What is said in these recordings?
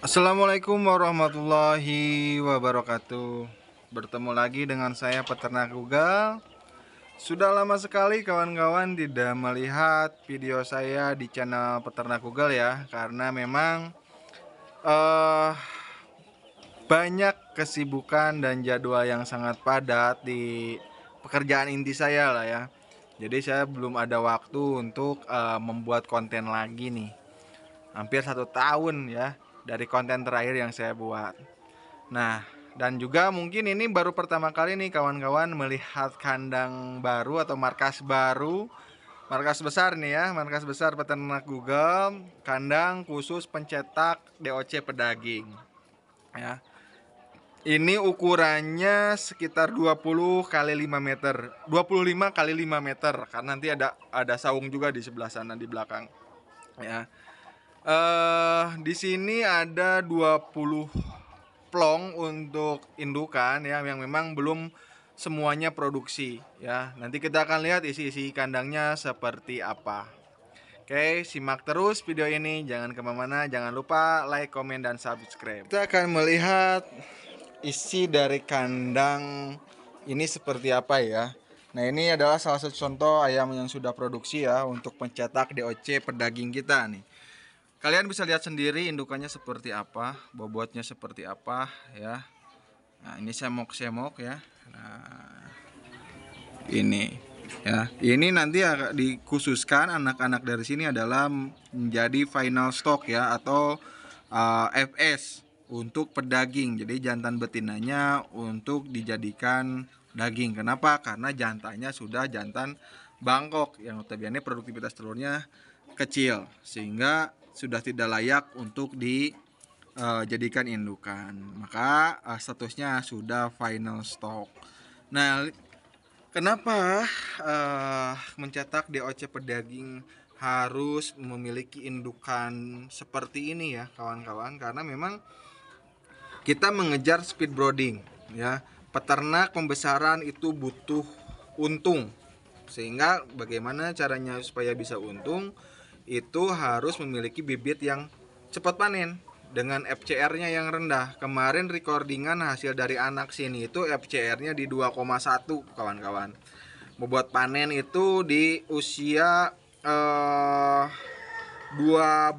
Assalamualaikum warahmatullahi wabarakatuh. Bertemu lagi dengan saya Peternak Google. Sudah lama sekali kawan-kawan tidak melihat video saya di channel Peternak Google ya, karena memang eh banyak kesibukan dan jadwal yang sangat padat di pekerjaan inti saya lah ya. Jadi saya belum ada waktu untuk membuat konten lagi nih. Hampir 1 tahun ya dari konten terakhir yang saya buat. Nah, dan juga mungkin ini baru pertama kali nih kawan-kawan melihat kandang baru atau markas besar nih ya, markas besar peternak Google, kandang khusus pencetak DOC pedaging. Ya. Ini ukurannya sekitar 20 kali 5 meter, 25 kali 5 meter, karena nanti ada saung juga di sebelah sana di belakang. Ya. Di sini ada 20 plong untuk indukan ya, yang memang belum semuanya produksi ya. Nanti kita akan lihat isi-isi kandangnya seperti apa. Oke, simak terus video ini, jangan kemana-mana, jangan lupa like, komen, dan subscribe. Kita akan melihat isi dari kandang ini seperti apa ya. Nah, ini adalah salah satu contoh ayam yang sudah produksi ya untuk pencetak DOC pedaging kita nih. Kalian bisa lihat sendiri indukannya seperti apa, bobotnya seperti apa ya. Nah, ini semok-semok ya. Nah, ini ya. Ini nanti dikhususkan anak-anak dari sini adalah menjadi final stock ya, atau FS untuk pedaging. Jadi jantan betinanya untuk dijadikan daging. Kenapa? Karena jantannya sudah jantan Bangkok yang notabene produktivitas telurnya kecil, sehingga sudah tidak layak untuk dijadikan indukan. Maka statusnya sudah final stock. Nah, kenapa mencetak DOC pedaging harus memiliki indukan seperti ini ya kawan-kawan? Karena memang kita mengejar speed brooding ya. Peternak pembesaran itu butuh untung. Sehingga bagaimana caranya supaya bisa untung? Itu harus memiliki bibit yang cepat panen dengan FCR-nya yang rendah. Kemarin recordingan hasil dari anak sini itu FCR-nya di 2,1 kawan-kawan. Bobot panen itu di usia 2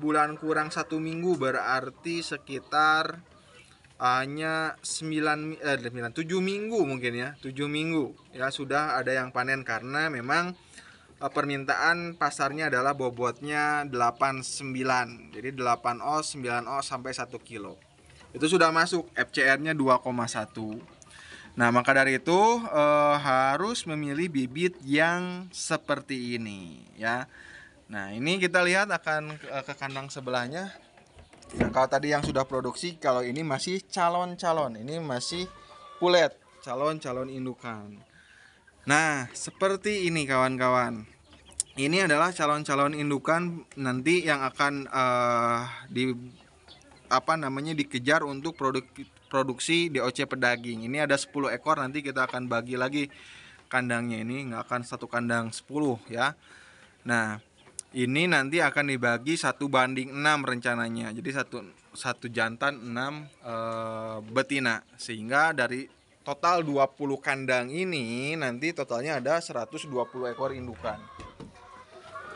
bulan kurang 1 minggu, berarti sekitar hanya 7 minggu mungkin ya, 7 minggu ya sudah ada yang panen, karena memang permintaan pasarnya adalah bobotnya 89. Jadi 8 os, 9 os sampai 1 kilo. Itu sudah masuk FCR-nya 2,1. Nah, maka dari itu harus memilih bibit yang seperti ini ya. Nah, ini kita lihat akan ke kandang sebelahnya. Nah, kalau tadi yang sudah produksi, kalau ini masih calon-calon. Ini masih pulet, calon-calon indukan. Nah, seperti ini kawan-kawan. Ini adalah calon-calon indukan nanti yang akan dikejar untuk produksi DOC pedaging. Ini ada 10 ekor, nanti kita akan bagi lagi kandangnya, ini nggak akan satu kandang 10 ya. Nah, ini nanti akan dibagi 1:6 rencananya. Jadi satu jantan 6 betina, sehingga dari total 20 kandang ini nanti totalnya ada 120 ekor indukan.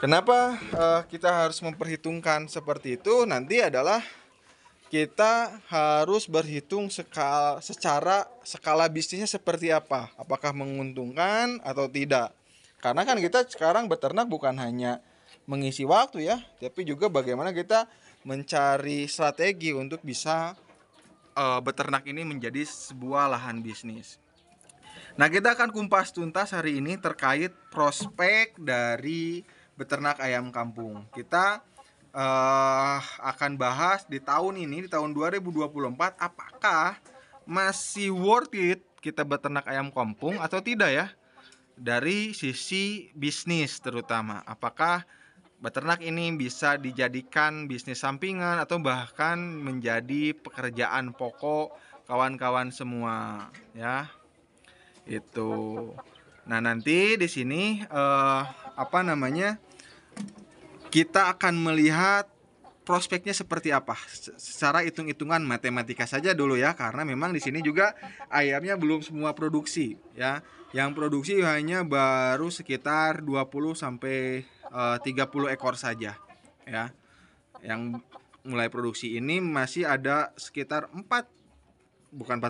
Kenapa kita harus memperhitungkan seperti itu? Nanti adalah kita harus berhitung secara skala bisnisnya seperti apa. Apakah menguntungkan atau tidak. Karena kan kita sekarang beternak bukan hanya mengisi waktu ya, tapi juga bagaimana kita mencari strategi untuk bisa beternak ini menjadi sebuah lahan bisnis. Nah, kita akan kumpas tuntas hari ini terkait prospek dari beternak ayam kampung. Kita akan bahas di tahun ini, di tahun 2024, apakah masih worth it kita beternak ayam kampung atau tidak ya? Dari sisi bisnis terutama, apakah beternak ini bisa dijadikan bisnis sampingan atau bahkan menjadi pekerjaan pokok kawan-kawan semua ya. Itu. Nah, nanti di sini kita akan melihat prospeknya seperti apa? Secara hitung-hitungan matematika saja dulu ya, karena memang di sini juga ayamnya belum semua produksi ya. Yang produksi hanya baru sekitar 20 sampai 30 ekor saja ya. Yang mulai produksi ini masih ada sekitar 4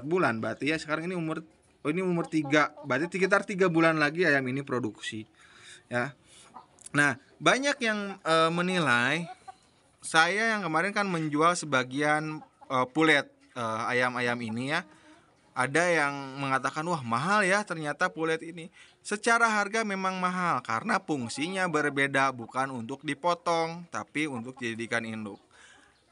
bulan, berarti ya sekarang ini umur 3, berarti sekitar 3 bulan lagi ayam ini produksi ya. Nah, banyak yang menilai saya yang kemarin kan menjual sebagian pulet ayam-ayam ini ya. Ada yang mengatakan, wah mahal ya ternyata pulet ini. Secara harga memang mahal karena fungsinya berbeda, bukan untuk dipotong tapi untuk dijadikan induk.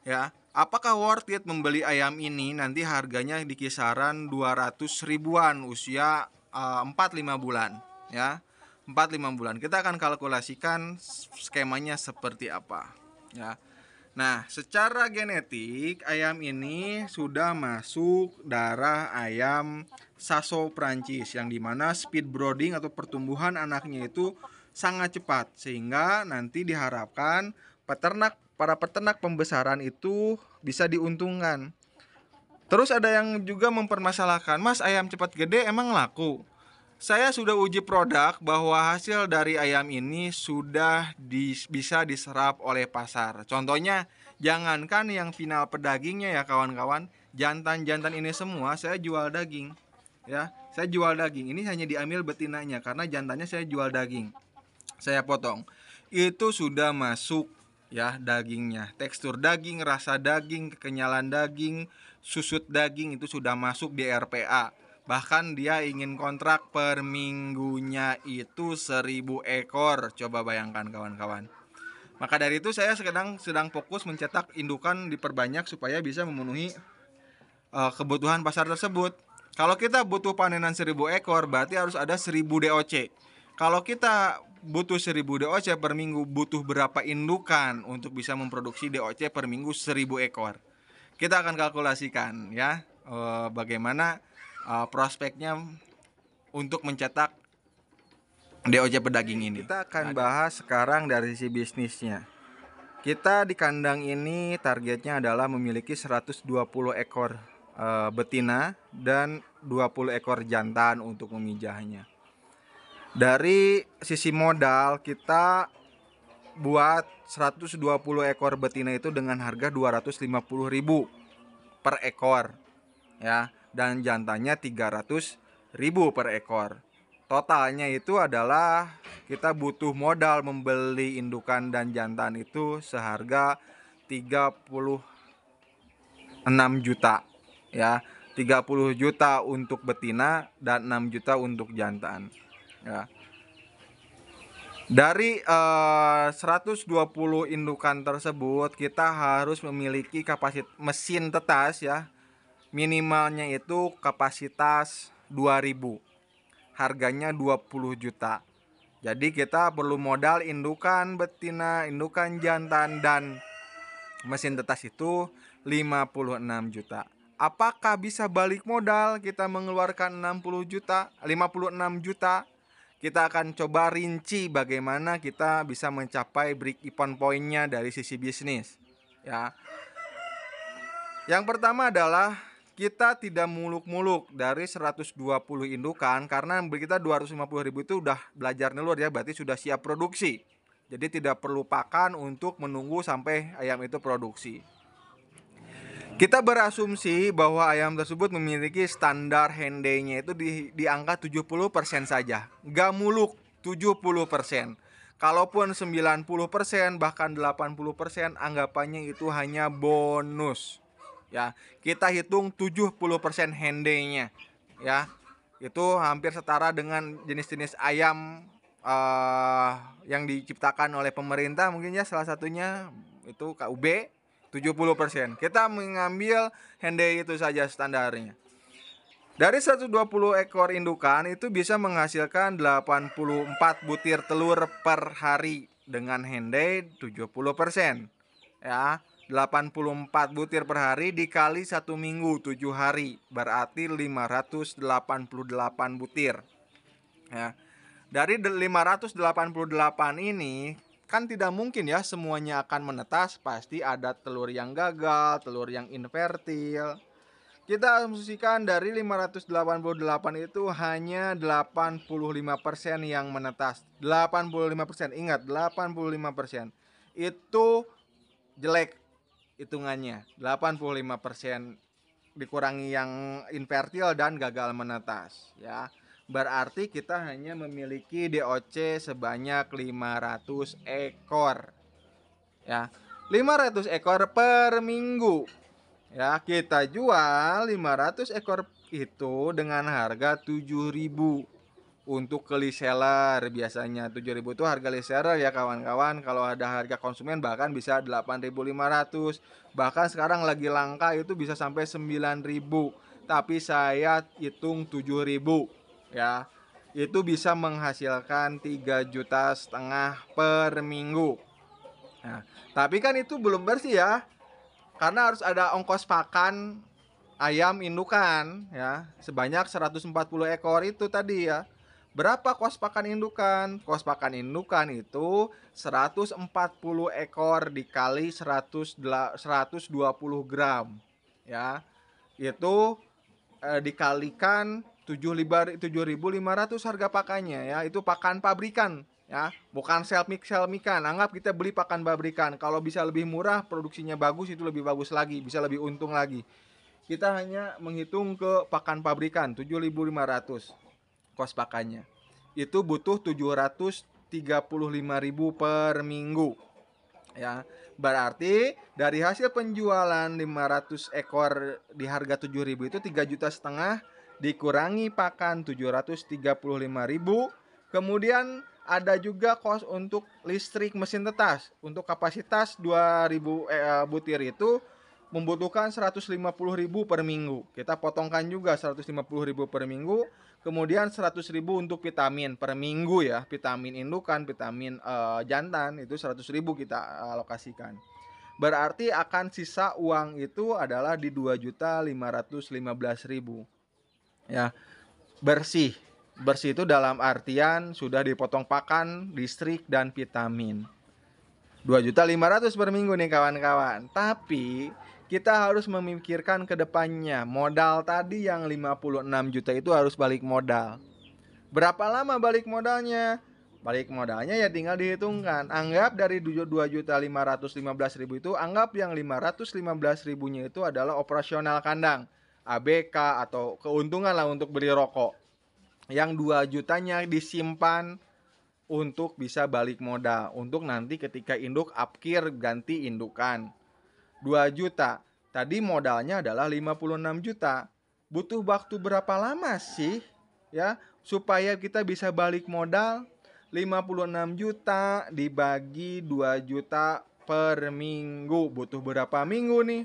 Ya, apakah worth it membeli ayam ini? Nanti harganya di kisaran 200 ribuan usia 4-5 bulan ya. 4-5 bulan. Kita akan kalkulasikan skemanya seperti apa ya. Nah, secara genetik ayam ini sudah masuk darah ayam Saso Prancis, yang dimana speed brooding atau pertumbuhan anaknya itu sangat cepat, sehingga nanti diharapkan para peternak pembesaran itu bisa diuntungkan. Terus ada yang juga mempermasalahkan, Mas, ayam cepat gede emang laku? Saya sudah uji produk bahwa hasil dari ayam ini sudah bisa diserap oleh pasar. Contohnya, jangankan yang final pedagingnya ya kawan-kawan, jantan-jantan ini semua saya jual daging. Ya, saya jual daging. Ini hanya diambil betinanya karena jantannya saya jual daging. Saya potong. Itu sudah masuk ya dagingnya. Tekstur daging, rasa daging, kekenyalan daging, susut daging itu sudah masuk di RPA. Bahkan dia ingin kontrak per minggunya itu 1000 ekor. Coba bayangkan kawan-kawan. Maka dari itu saya sedang fokus mencetak indukan diperbanyak supaya bisa memenuhi kebutuhan pasar tersebut. Kalau kita butuh panenan 1000 ekor, berarti harus ada 1000 DOC. Kalau kita butuh 1000 DOC per minggu, butuh berapa indukan untuk bisa memproduksi DOC per minggu 1000 ekor. Kita akan kalkulasikan ya bagaimana prospeknya untuk mencetak DOC pedaging ini. Kita akan bahas sekarang dari sisi bisnisnya. Kita di kandang ini targetnya adalah memiliki 120 ekor betina dan 20 ekor jantan untuk memijahnya. Dari sisi modal kita buat 120 ekor betina itu dengan harga 250.000 per ekor ya, dan jantannya 300.000 per ekor. Totalnya itu adalah kita butuh modal membeli indukan dan jantan itu seharga 36 juta ya. 30 juta untuk betina dan 6 juta untuk jantan ya. Dari 120 indukan tersebut kita harus memiliki kapasitas mesin tetas ya. Minimalnya itu kapasitas 2000. Harganya 20 juta. Jadi kita perlu modal indukan betina, indukan jantan dan mesin tetas itu 56 juta. Apakah bisa balik modal kita mengeluarkan 56 juta? Kita akan coba rinci bagaimana kita bisa mencapai break even point-nya dari sisi bisnis ya. Yang pertama adalah kita tidak muluk-muluk dari 120 indukan, karena kita 250.000 itu udah belajar nelur ya, berarti sudah siap produksi. Jadi tidak perlu pakan untuk menunggu sampai ayam itu produksi. Kita berasumsi bahwa ayam tersebut memiliki standar henday-nya itu di angka 70% saja. Gak muluk 70%. Kalaupun 90% bahkan 80%, anggapannya itu hanya bonus. Ya, kita hitung 70% henday-nya ya. Itu hampir setara dengan jenis-jenis ayam yang diciptakan oleh pemerintah mungkin ya, salah satunya itu KUB 70%. Kita mengambil henday itu saja standarnya. Dari 120 ekor indukan itu bisa menghasilkan 84 butir telur per hari dengan henday 70% ya. 84 butir per hari dikali 1 minggu 7 hari berarti 588 butir ya. Dari 588 ini kan tidak mungkin ya semuanya akan menetas, pasti ada telur yang gagal, telur yang infertil. Kita asumsikan dari 588 itu hanya 85% yang menetas. 85%, ingat 85%. Itu jelek hitungannya. 85% dikurangi yang infertil dan gagal menetas ya. Berarti kita hanya memiliki DOC sebanyak 500 ekor ya. 500 ekor per minggu. Ya, kita jual 500 ekor itu dengan harga 7.000 untuk ke reseller. Biasanya 7.000 itu harga reseller ya kawan-kawan. Kalau ada harga konsumen bahkan bisa 8.500. Bahkan sekarang lagi langka itu bisa sampai 9.000. Tapi saya hitung 7.000 ya. Itu bisa menghasilkan 3,5 juta per minggu. Nah, tapi kan itu belum bersih ya. Karena harus ada ongkos pakan ayam indukan ya, sebanyak 140 ekor itu tadi ya. Berapa kos pakan indukan? Kos pakan indukan itu 140 ekor dikali 120 gram ya. Itu dikalikan 7.500 harga pakannya ya. Itu pakan pabrikan ya, bukan self-mikan. Anggap kita beli pakan pabrikan. Kalau bisa lebih murah, produksinya bagus, itu lebih bagus lagi, bisa lebih untung lagi. Kita hanya menghitung ke pakan pabrikan 7.500 kos pakannya. Itu butuh 735.000 per minggu. Ya, berarti dari hasil penjualan 500 ekor di harga 7.000 itu 3,5 juta dikurangi pakan 735.000. Kemudian ada juga kos untuk listrik mesin tetas. Untuk kapasitas 2.000 butir itu membutuhkan 150.000 per minggu. Kita potongkan juga 150.000 per minggu. Kemudian 100.000 untuk vitamin per minggu ya. Vitamin indukan, vitamin jantan itu 100.000 kita alokasikan. Berarti akan sisa uang itu adalah di 2.515.000 ya. Bersih. Bersih itu dalam artian sudah dipotong pakan, listrik, dan vitamin. 2.500.000 per minggu nih kawan-kawan. Tapi kita harus memikirkan ke depannya. Modal tadi yang 56 juta itu harus balik modal. Berapa lama balik modalnya? Balik modalnya ya tinggal dihitungkan. Anggap dari 2.515.000 itu, anggap yang 515.000-nya itu adalah operasional kandang, ABK atau keuntungan lah untuk beli rokok. Yang 2 jutanya disimpan untuk bisa balik modal, untuk nanti ketika induk apkir ganti indukan. 2 juta. Tadi modalnya adalah 56 juta. Butuh waktu berapa lama sih ya supaya kita bisa balik modal? 56 juta dibagi 2 juta per minggu. Butuh berapa minggu nih?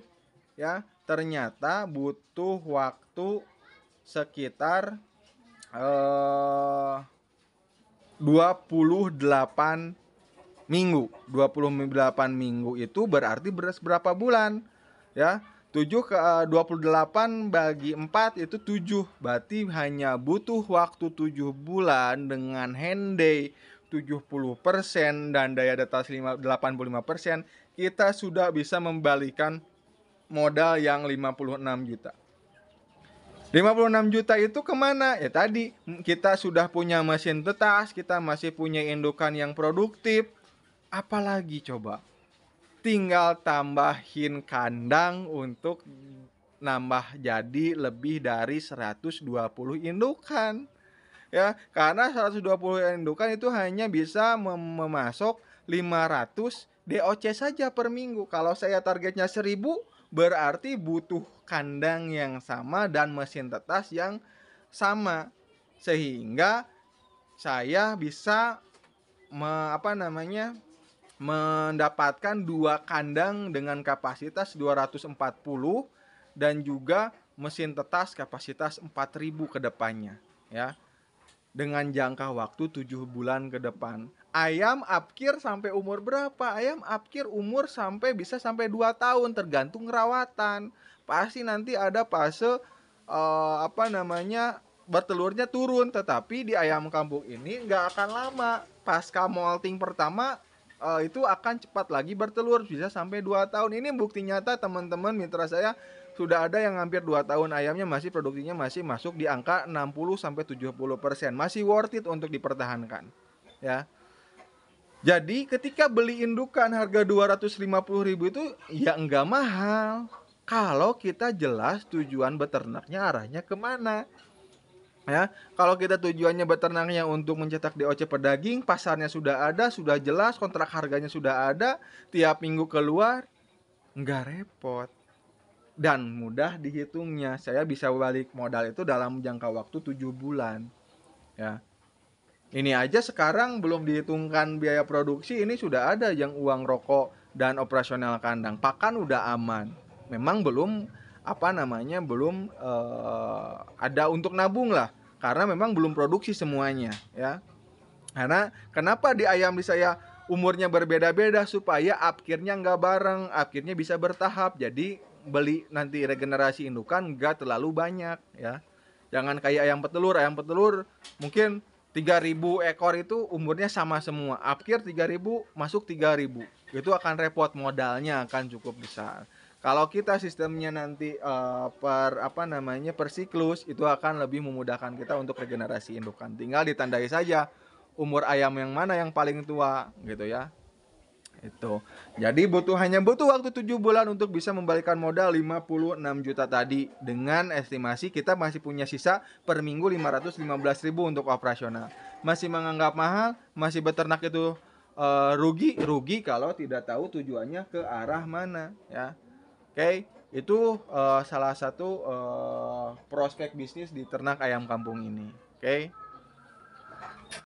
Ya, ternyata butuh waktu sekitar 28 minggu. 28 minggu itu berarti berapa bulan? Ya, 28 bagi 4 itu 7. Berarti hanya butuh waktu 7 bulan dengan handai 70% dan daya data 85%, kita sudah bisa membalikan modal yang 56 juta. 56 juta itu kemana? Ya tadi kita sudah punya mesin tetas, kita masih punya indukan yang produktif. Apalagi coba? Tinggal tambahin kandang untuk nambah jadi lebih dari 120 indukan. Ya, karena 120 indukan itu hanya bisa memasok 500 DOC saja per minggu. Kalau saya targetnya 1.000, berarti butuh kandang yang sama dan mesin tetas yang sama, sehingga saya bisa mendapatkan 2 kandang dengan kapasitas 240 dan juga mesin tetas kapasitas 4.000 ke depannya ya. Dengan jangka waktu 7 bulan ke depan. Ayam apkir sampai umur berapa? Ayam apkir umur bisa sampai 2 tahun tergantung rawatan. Pasti nanti ada fase bertelurnya turun, tetapi di ayam kampung ini nggak akan lama. Pasca molting pertama itu akan cepat lagi bertelur, bisa sampai 2 tahun. Ini bukti nyata teman-teman mitra saya, sudah ada yang hampir 2 tahun ayamnya masih produksinya masih masuk di angka 60-70%. Masih worth it untuk dipertahankan. Ya. Jadi ketika beli indukan harga 250.000 itu ya enggak mahal. Kalau kita jelas tujuan beternaknya arahnya kemana. Ya, kalau kita tujuannya beternaknya untuk mencetak DOC pedaging, pasarnya sudah ada, sudah jelas, kontrak harganya sudah ada, tiap minggu keluar, nggak repot dan mudah dihitungnya. Saya bisa balik modal itu dalam jangka waktu 7 bulan. Ya, ini aja sekarang belum dihitungkan biaya produksi, ini sudah ada yang uang rokok dan operasional kandang. Pakan udah aman. Memang belum belum ada untuk nabung lah, karena memang belum produksi semuanya ya. Karena kenapa di ayam di saya umurnya berbeda-beda, supaya upkirnya nggak bareng, upkirnya bisa bertahap. Jadi beli nanti regenerasi indukan nggak terlalu banyak ya. Jangan kayak ayam petelur mungkin 3.000 ekor itu umurnya sama semua. Upkir 3.000 masuk 3.000. Itu akan repot, modalnya akan cukup besar. Kalau kita sistemnya nanti per siklus, itu akan lebih memudahkan kita untuk regenerasi indukan. Tinggal ditandai saja umur ayam yang mana yang paling tua gitu ya. Itu. Jadi hanya butuh waktu 7 bulan untuk bisa membalikan modal 56 juta tadi, dengan estimasi kita masih punya sisa per minggu 515.000 untuk operasional. Masih menganggap mahal, masih beternak itu rugi kalau tidak tahu tujuannya ke arah mana ya. Oke, itu salah satu prospek bisnis di ternak ayam kampung ini. Oke.